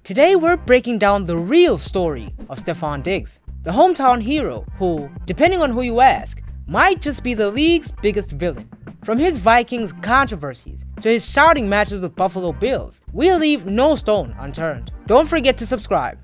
Today we're breaking down the real story of Stefon Diggs, the hometown hero who, depending on who you ask, might just be the league's biggest villain. From his Vikings controversies to his shouting matches with Buffalo Bills, we'll leave no stone unturned. Don't forget to subscribe.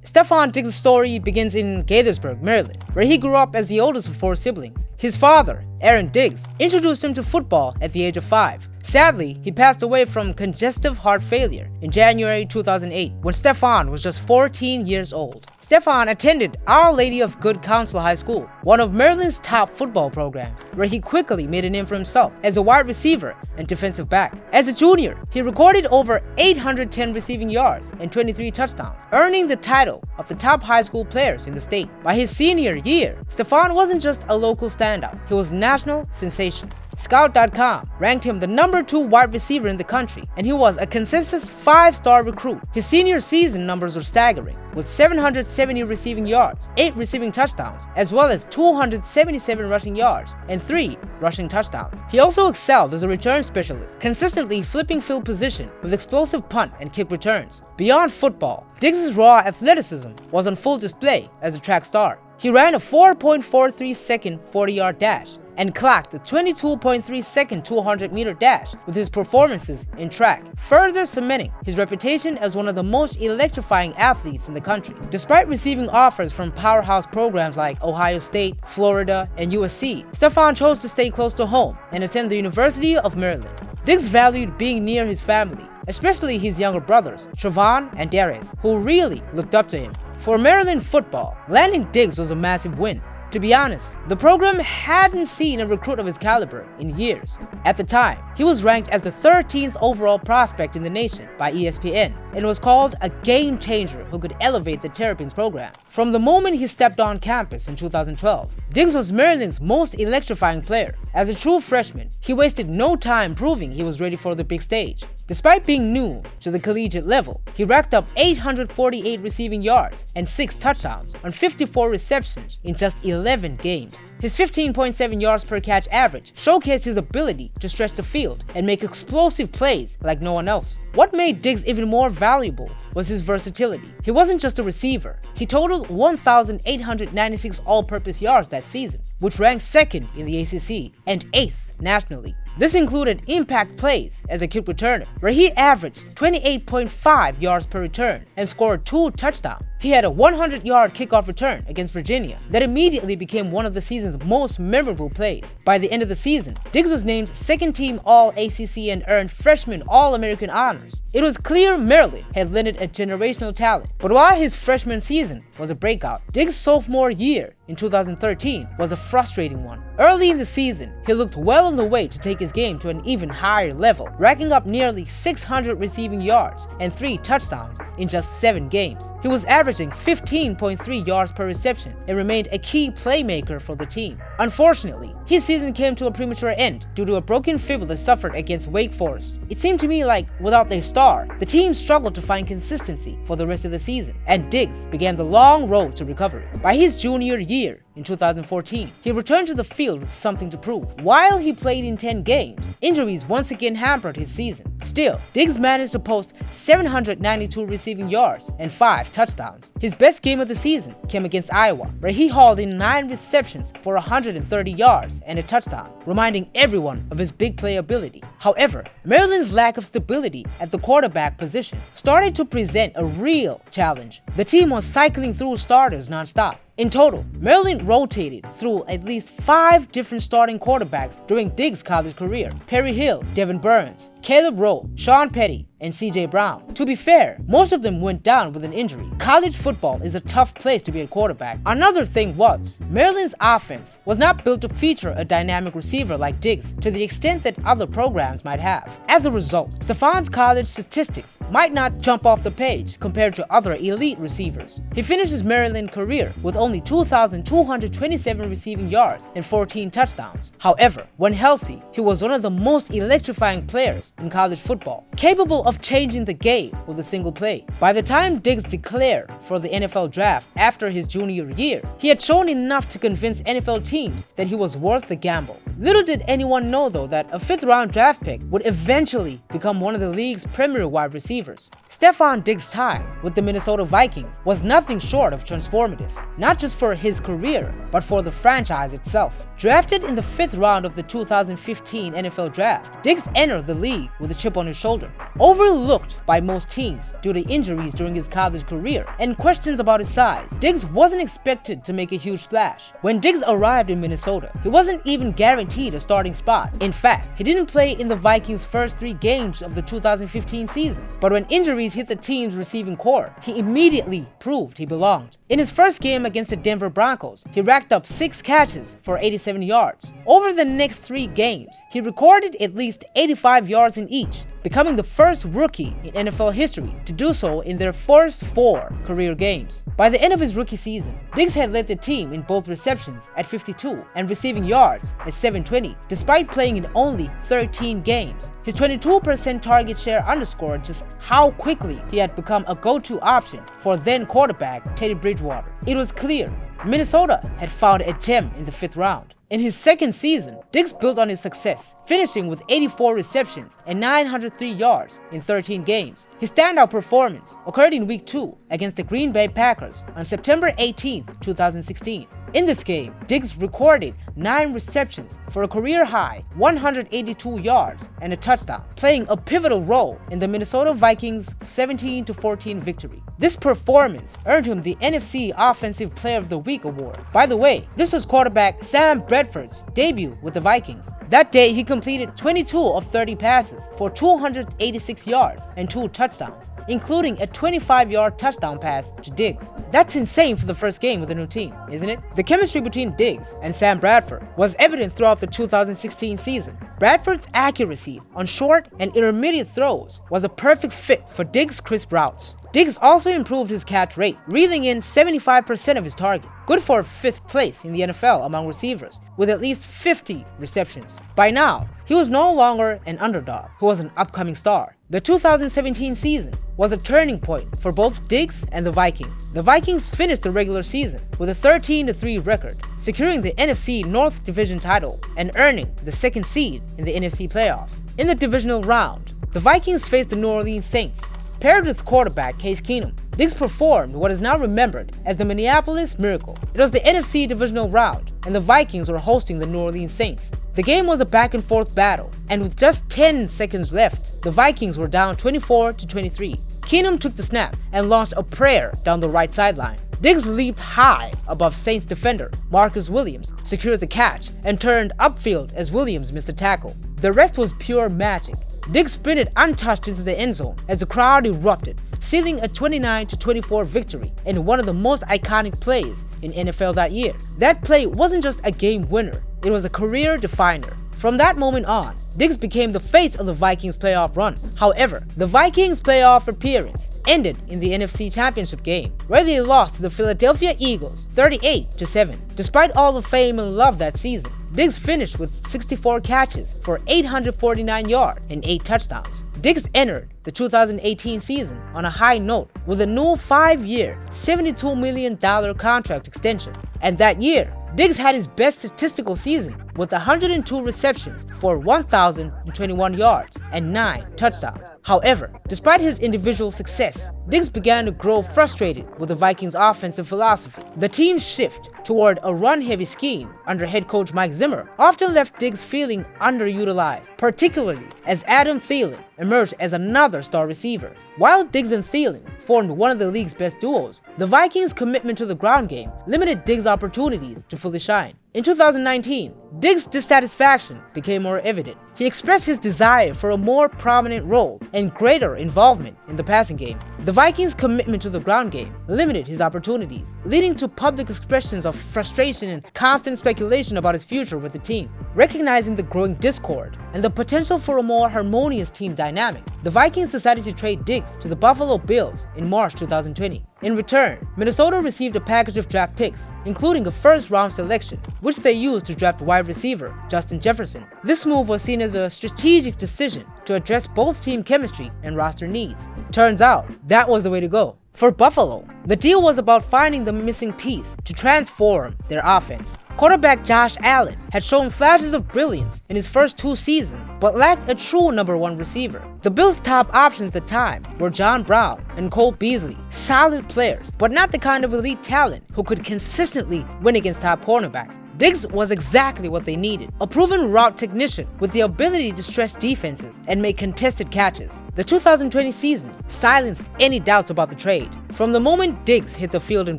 Stefon Diggs' story begins in Gaithersburg, Maryland, where he grew up as the oldest of 4 siblings. His father, Aaron Diggs, introduced him to football at the age of 5. Sadly, he passed away from congestive heart failure in January 2008 when Stefon was just 14 years old. Stefon attended Our Lady of Good Counsel High School, one of Maryland's top football programs, where he quickly made a name for himself as a wide receiver and defensive back. As a junior, he recorded over 810 receiving yards and 23 touchdowns, earning the title of the top high school players in the state. By his senior year, Stefon wasn't just a local standout, he was a national sensation. Scout.com ranked him the number 2 wide receiver in the country, and he was a consensus 5-star recruit. His senior season numbers were staggering, with 770 receiving yards, 8 receiving touchdowns, as well as 277 rushing yards and 3 rushing touchdowns. He also excelled as a return specialist, consistently flipping field position with explosive punt and kick returns. Beyond football, Diggs' raw athleticism was on full display as a track star. He ran a 4.43 second 40-yard dash and clocked the 22.3 second 200-meter dash with his performances in track, further cementing his reputation as one of the most electrifying athletes in the country. Despite receiving offers from powerhouse programs like Ohio State, Florida, and USC, Stefon chose to stay close to home and attend the University of Maryland. Diggs valued being near his family, especially his younger brothers, Stefon and Darius, who really looked up to him. For Maryland football, landing Diggs was a massive win. To be honest, the program hadn't seen a recruit of his caliber in years. At the time, he was ranked as the 13th overall prospect in the nation by ESPN and was called a game changer who could elevate the Terrapins program. From the moment he stepped on campus in 2012, Diggs was Maryland's most electrifying player. As a true freshman, he wasted no time proving he was ready for the big stage. Despite being new to the collegiate level, he racked up 848 receiving yards and 6 touchdowns on 54 receptions in just 11 games. His 15.7 yards per catch average showcased his ability to stretch the field and make explosive plays like no one else. What made Diggs even more valuable was his versatility. He wasn't just a receiver. He totaled 1,896 all-purpose yards that season, which ranked 2nd in the ACC and 8th nationally. This included impact plays as a kick returner, where he averaged 28.5 yards per return and scored 2 touchdowns. He had a 100-yard kickoff return against Virginia that immediately became one of the season's most memorable plays. By the end of the season, Diggs was named 2nd team All-ACC and earned freshman All-American honors. It was clear Maryland had lended a generational talent, but while his freshman season was a breakout, Diggs' sophomore year in 2013 was a frustrating one. Early in the season, he looked well on the way to take his game to an even higher level, racking up nearly 600 receiving yards and 3 touchdowns in just 7 games. He was averaging 15.3 yards per reception and remained a key playmaker for the team. Unfortunately, his season came to a premature end due to a broken fibula suffered against Wake Forest. It seemed to me like, without their star, the team struggled to find consistency for the rest of the season, and Diggs began the long road to recovery. By his junior year, in 2014, he returned to the field with something to prove. While he played in 10 games, injuries once again hampered his season. Still, Diggs managed to post 792 receiving yards and 5 touchdowns. His best game of the season came against Iowa, where he hauled in 9 receptions for 130 yards and a touchdown, reminding everyone of his big play ability. However, Maryland's lack of stability at the quarterback position started to present a real challenge. The team was cycling through starters nonstop. In total, Maryland rotated through at least 5 different starting quarterbacks during Diggs' college career: Perry Hill, Devin Burns, Caleb Rowe, Sean Petty, and CJ Brown. To be fair, most of them went down with an injury. College football is a tough place to be a quarterback. Another thing was, Maryland's offense was not built to feature a dynamic receiver like Diggs to the extent that other programs might have. As a result, Stefon's college statistics might not jump off the page compared to other elite receivers. He finished his Maryland career with only 2,227 receiving yards and 14 touchdowns. However, when healthy, he was one of the most electrifying players in college football, capable of changing the game with a single play. By the time Diggs declared for the NFL draft after his junior year, he had shown enough to convince NFL teams that he was worth the gamble. Little did anyone know though that a 5th round draft pick would eventually become one of the league's premier wide receivers. Stefon Diggs' time with the Minnesota Vikings was nothing short of transformative, not just for his career, but for the franchise itself. Drafted in the 5th round of the 2015 NFL Draft, Diggs entered the league with a chip on his shoulder. Overlooked by most teams due to injuries during his college career and questions about his size, Diggs wasn't expected to make a huge splash. When Diggs arrived in Minnesota, he wasn't even guaranteed a starting spot. In fact, he didn't play in the Vikings' first 3 games of the 2015 season. But when injuries hit the team's receiving core, he immediately proved he belonged. In his first game against the Denver Broncos, he racked up 6 catches for 87 yards. Over the next 3 games, he recorded at least 85 yards in each, becoming the first rookie in NFL history to do so in their first 4 career games. By the end of his rookie season, Diggs had led the team in both receptions at 52 and receiving yards at 720, despite playing in only 13 games. His 22% target share underscored just how quickly he had become a go-to option for then quarterback Teddy Bridgewater. It was clear Minnesota had found a gem in the 5th round. In his second season, Diggs built on his success, finishing with 84 receptions and 903 yards in 13 games. His standout performance occurred in Week 2 against the Green Bay Packers on September 18, 2016. In this game, Diggs recorded 9 receptions for a career-high 182 yards and a touchdown, playing a pivotal role in the Minnesota Vikings' 17-14 victory. This performance earned him the NFC Offensive Player of the Week award. By the way, this was quarterback Sam Bradford's debut with the Vikings. That day, he completed 22 of 30 passes for 286 yards and 2 touchdowns, including a 25-yard touchdown pass to Diggs. That's insane for the first game with a new team, isn't it? The chemistry between Diggs and Sam Bradford was evident throughout the 2016 season. Bradford's accuracy on short and intermediate throws was a perfect fit for Diggs' crisp routes. Diggs also improved his catch rate, reeling in 75% of his target, good for 5th place in the NFL among receivers, with at least 50 receptions. By now, he was no longer an underdog, he was an upcoming star. The 2017 season was a turning point for both Diggs and the Vikings. The Vikings finished the regular season with a 13-3 record, securing the NFC North Division title and earning the 2nd seed in the NFC playoffs. In the divisional round, the Vikings faced the New Orleans Saints. Paired with quarterback Case Keenum, Diggs performed what is now remembered as the Minneapolis Miracle. It was the NFC divisional round, and the Vikings were hosting the New Orleans Saints. The game was a back-and-forth battle, and with just 10 seconds left, the Vikings were down 24-23. Keenum took the snap and launched a prayer down the right sideline. Diggs leaped high above Saints defender Marcus Williams, secured the catch, and turned upfield as Williams missed the tackle. The rest was pure magic. Diggs sprinted untouched into the end zone as the crowd erupted, sealing a 29-24 victory in one of the most iconic plays in NFL that year. That play wasn't just a game winner, it was a career definer. From that moment on, Diggs became the face of the Vikings' playoff run. However, the Vikings' playoff appearance ended in the NFC Championship game, where they lost to the Philadelphia Eagles 38-7. Despite all the fame and love that season, Diggs finished with 64 catches for 849 yards and 8 touchdowns. Diggs entered the 2018 season on a high note with a new 5-year, $72 million contract extension. And that year, Diggs had his best statistical season with 102 receptions for 1,021 yards and 9 touchdowns. However, despite his individual success, Diggs began to grow frustrated with the Vikings' offensive philosophy. The team's shift toward a run-heavy scheme under head coach Mike Zimmer often left Diggs feeling underutilized, particularly as Adam Thielen emerged as another star receiver. While Diggs and Thielen formed one of the league's best duos, the Vikings' commitment to the ground game limited Diggs' opportunities to fully shine. In 2019, Diggs' dissatisfaction became more evident. He expressed his desire for a more prominent role and greater involvement in the passing game. The Vikings' commitment to the ground game limited his opportunities, leading to public expressions of frustration and constant speculation about his future with the team. Recognizing the growing discord and the potential for a more harmonious team dynamic, the Vikings decided to trade Diggs to the Buffalo Bills in March 2020. In return, Minnesota received a package of draft picks, including a first-round selection, which they used to draft wide wide receiver, Justin Jefferson. This move was seen as a strategic decision to address both team chemistry and roster needs. Turns out, that was the way to go. For Buffalo, the deal was about finding the missing piece to transform their offense. Quarterback Josh Allen had shown flashes of brilliance in his first 2 seasons, but lacked a true number 1 receiver. The Bills' top options at the time were John Brown and Cole Beasley, solid players, but not the kind of elite talent who could consistently win against top cornerbacks. Diggs was exactly what they needed, a proven route technician with the ability to stretch defenses and make contested catches. The 2020 season silenced any doubts about the trade. From the moment Diggs hit the field in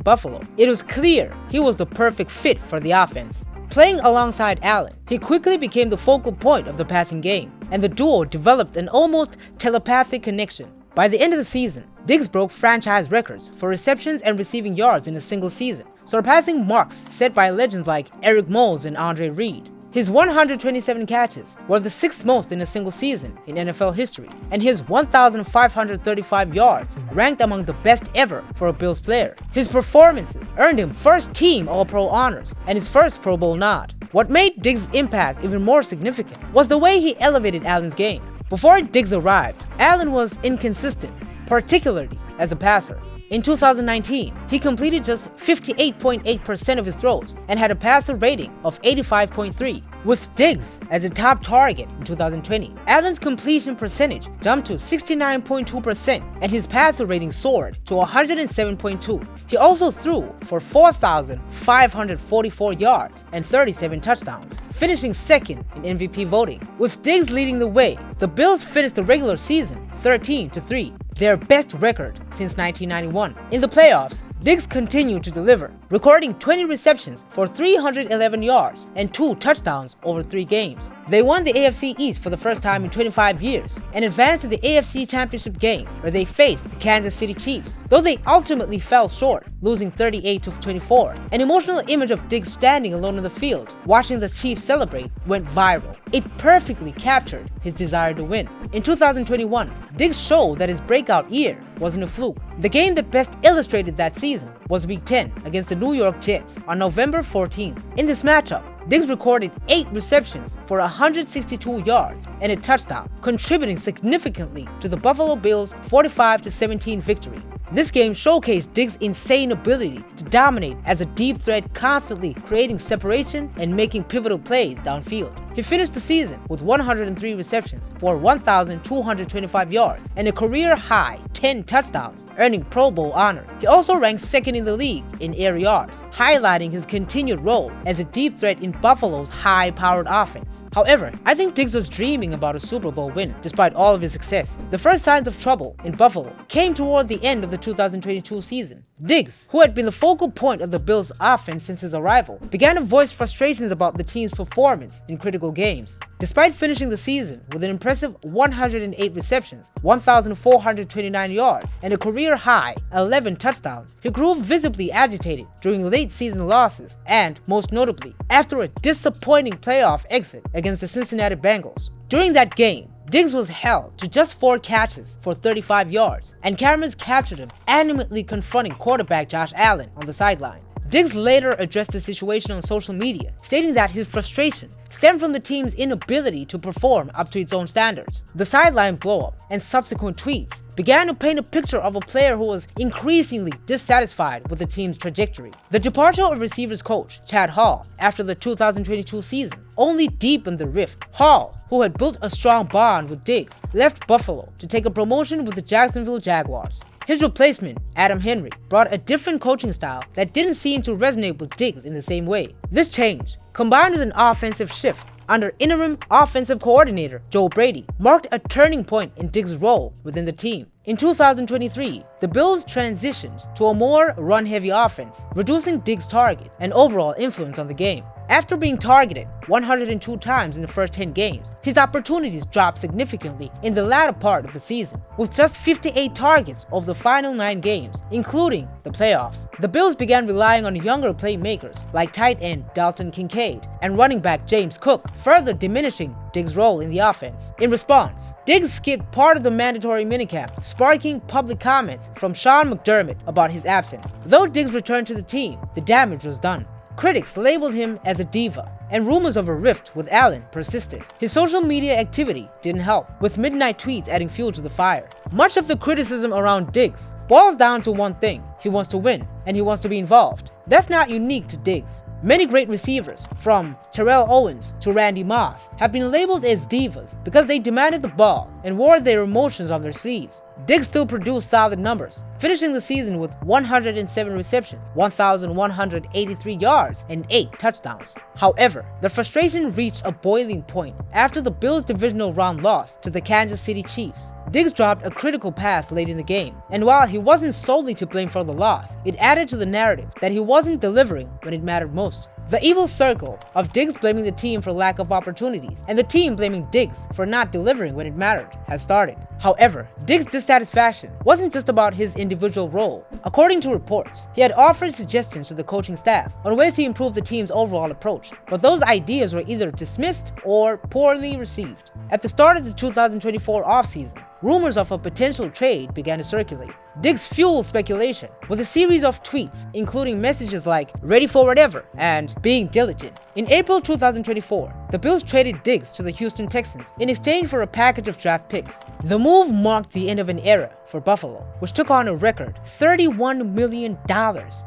Buffalo, it was clear he was the perfect fit for the offense. Playing alongside Allen, he quickly became the focal point of the passing game, and the duo developed an almost telepathic connection. By the end of the season, Diggs broke franchise records for receptions and receiving yards in a single season, surpassing marks set by legends like Eric Moulds and Andre Reed. His 127 catches were the 6th most in a single season in NFL history, and his 1,535 yards ranked among the best ever for a Bills player. His performances earned him first-team All-Pro honors and his first Pro Bowl nod. What made Diggs' impact even more significant was the way he elevated Allen's game. Before Diggs arrived, Allen was inconsistent, particularly as a passer. In 2019, he completed just 58.8% of his throws and had a passer rating of 85.3. With Diggs as a top target in 2020, Allen's completion percentage jumped to 69.2% and his passer rating soared to 107.2. He also threw for 4,544 yards and 37 touchdowns, finishing second in MVP voting. With Diggs leading the way, the Bills finished the regular season 13-3, their best record since 1991. In the playoffs, Diggs continued to deliver, recording 20 receptions for 311 yards and 2 touchdowns over 3 games. They won the AFC East for the first time in 25 years and advanced to the AFC Championship game where they faced the Kansas City Chiefs, though they ultimately fell short, losing 38-24. An emotional image of Diggs standing alone in the field, watching the Chiefs celebrate, went viral. It perfectly captured his desire to win. In 2021, Diggs showed that his breakout year wasn't a fluke. The game that best illustrated that season was Week 10 against the New York Jets on November 14th. In this matchup, Diggs recorded 8 receptions for 162 yards and a touchdown, contributing significantly to the Buffalo Bills' 45-17 victory. This game showcased Diggs' insane ability to dominate as a deep threat, constantly creating separation and making pivotal plays downfield. He finished the season with 103 receptions for 1,225 yards and a career-high 10 touchdowns, earning Pro Bowl honor. He also ranked second in the league in air yards, highlighting his continued role as a deep threat in Buffalo's high-powered offense. However, I think Diggs was dreaming about a Super Bowl win despite all of his success. The first signs of trouble in Buffalo came toward the end of the 2022 season. Diggs, who had been the focal point of the Bills' offense since his arrival, began to voice frustrations about the team's performance in critical games. Despite finishing the season with an impressive 108 receptions, 1,429 yards, and a career-high 11 touchdowns, he grew visibly agitated during late-season losses and, most notably, after a disappointing playoff exit against the Cincinnati Bengals. During that game, Diggs was held to just 4 catches for 35 yards, and cameras captured him animatedly confronting quarterback Josh Allen on the sideline. Diggs later addressed the situation on social media, stating that his frustration stemmed from the team's inability to perform up to its own standards. The sideline blow-up and subsequent tweets began to paint a picture of a player who was increasingly dissatisfied with the team's trajectory. The departure of receivers coach Chad Hall after the 2022 season only deepened the rift. Hall, who had built a strong bond with Diggs, left Buffalo to take a promotion with the Jacksonville Jaguars. His replacement, Adam Henry, brought a different coaching style that didn't seem to resonate with Diggs in the same way. This change, combined with an offensive shift under interim offensive coordinator Joe Brady, marked a turning point in Diggs' role within the team. In 2023, the Bills transitioned to a more run-heavy offense, reducing Diggs' target and overall influence on the game. After being targeted 102 times in the first 10 games, his opportunities dropped significantly in the latter part of the season, with just 58 targets over the final 9 games, including the playoffs. The Bills began relying on younger playmakers like tight end Dalton Kincaid and running back James Cook, further diminishing Diggs' role in the offense. In response, Diggs skipped part of the mandatory minicamp, sparking public comments from Sean McDermott about his absence. Though Diggs returned to the team, the damage was done. Critics labeled him as a diva and rumors of a rift with Allen persisted. His social media activity didn't help, with midnight tweets adding fuel to the fire. Much of the criticism around Diggs boils down to one thing: he wants to win, and he wants to be involved. That's not unique to Diggs. Many great receivers, from Terrell Owens to Randy Moss, have been labeled as divas because they demanded the ball and wore their emotions on their sleeves. Diggs still produced solid numbers, finishing the season with 107 receptions, 1,183 yards, and 8 touchdowns. However, the frustration reached a boiling point after the Bills' divisional round loss to the Kansas City Chiefs. Diggs dropped a critical pass late in the game, and while he wasn't solely to blame for the loss, it added to the narrative that he wasn't delivering when it mattered most. The evil circle of Diggs blaming the team for lack of opportunities and the team blaming Diggs for not delivering when it mattered has started. However, Diggs' dissatisfaction wasn't just about his individual role. According to reports, he had offered suggestions to the coaching staff on ways to improve the team's overall approach, but those ideas were either dismissed or poorly received. At the start of the 2024 offseason, rumors of a potential trade began to circulate. Diggs fueled speculation with a series of tweets, including messages like "ready for whatever" and "being diligent." In April 2024, the Bills traded Diggs to the Houston Texans in exchange for a package of draft picks. The move marked the end of an era for Buffalo, which took on a record $31 million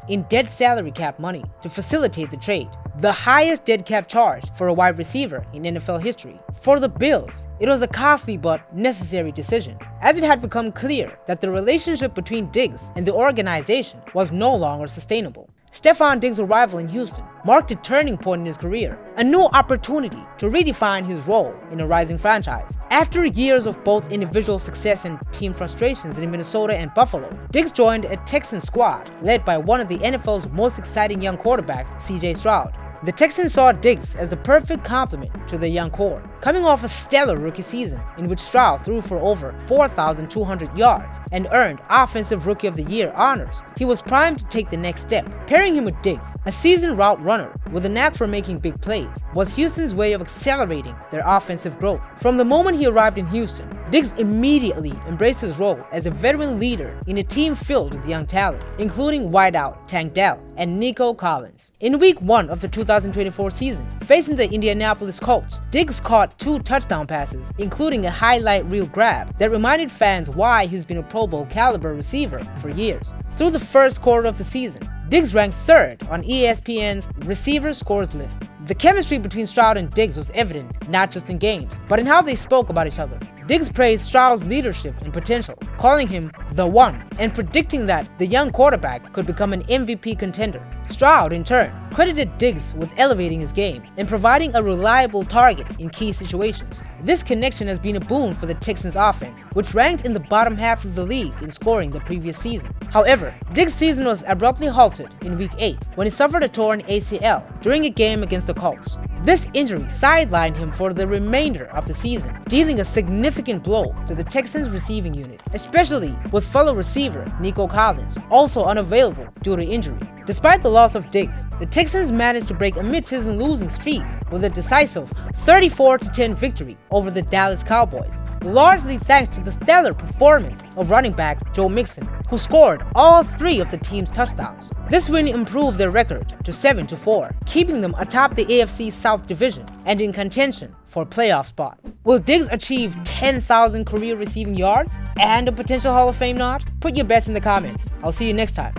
in dead salary cap money to facilitate the trade, the highest dead cap charge for a wide receiver in NFL history. For the Bills, it was a costly but necessary decision, as it had become clear that the relationship between Diggs and the organization was no longer sustainable. Stefon Diggs' arrival in Houston marked a turning point in his career, a new opportunity to redefine his role in a rising franchise. After years of both individual success and team frustrations in Minnesota and Buffalo, Diggs joined a Texans squad led by one of the NFL's most exciting young quarterbacks, CJ Stroud. The Texans saw Diggs as the perfect complement to their young core, coming off a stellar rookie season in which Stroud threw for over 4,200 yards and earned Offensive Rookie of the Year honors. He was primed to take the next step. Pairing him with Diggs, a seasoned route runner with a knack for making big plays, was Houston's way of accelerating their offensive growth. From the moment he arrived in Houston, Diggs immediately embraced his role as a veteran leader in a team filled with young talent, including wideout Tank Dell and Nico Collins. In Week 1 of the 2024 season, facing the Indianapolis Colts, Diggs caught 2 touchdown passes, including a highlight reel grab that reminded fans why he's been a Pro Bowl caliber receiver for years. Through the first quarter of the season, Diggs ranked 3rd on ESPN's receiver scores list. The chemistry between Stroud and Diggs was evident not just in games, but in how they spoke about each other. Diggs praised Stroud's leadership and potential, calling him the one, and predicting that the young quarterback could become an MVP contender. Stroud, in turn, credited Diggs with elevating his game and providing a reliable target in key situations. This connection has been a boon for the Texans offense, which ranked in the bottom half of the league in scoring the previous season. However, Diggs' season was abruptly halted in Week 8 when he suffered a torn ACL during a game against the Colts. This injury sidelined him for the remainder of the season, dealing a significant blow to the Texans' receiving unit, especially with fellow receiver Nico Collins also unavailable due to injury. Despite the loss of Diggs, the Texans managed to break a mid-season losing streak with a decisive 34-10 victory over the Dallas Cowboys, largely thanks to the stellar performance of running back Joe Mixon, who scored all 3 of the team's touchdowns. This win improved their record to 7-4, keeping them atop the AFC South Division and in contention for a playoff spot. Will Diggs achieve 10,000 career receiving yards and a potential Hall of Fame nod? Put your bets in the comments. I'll see you next time.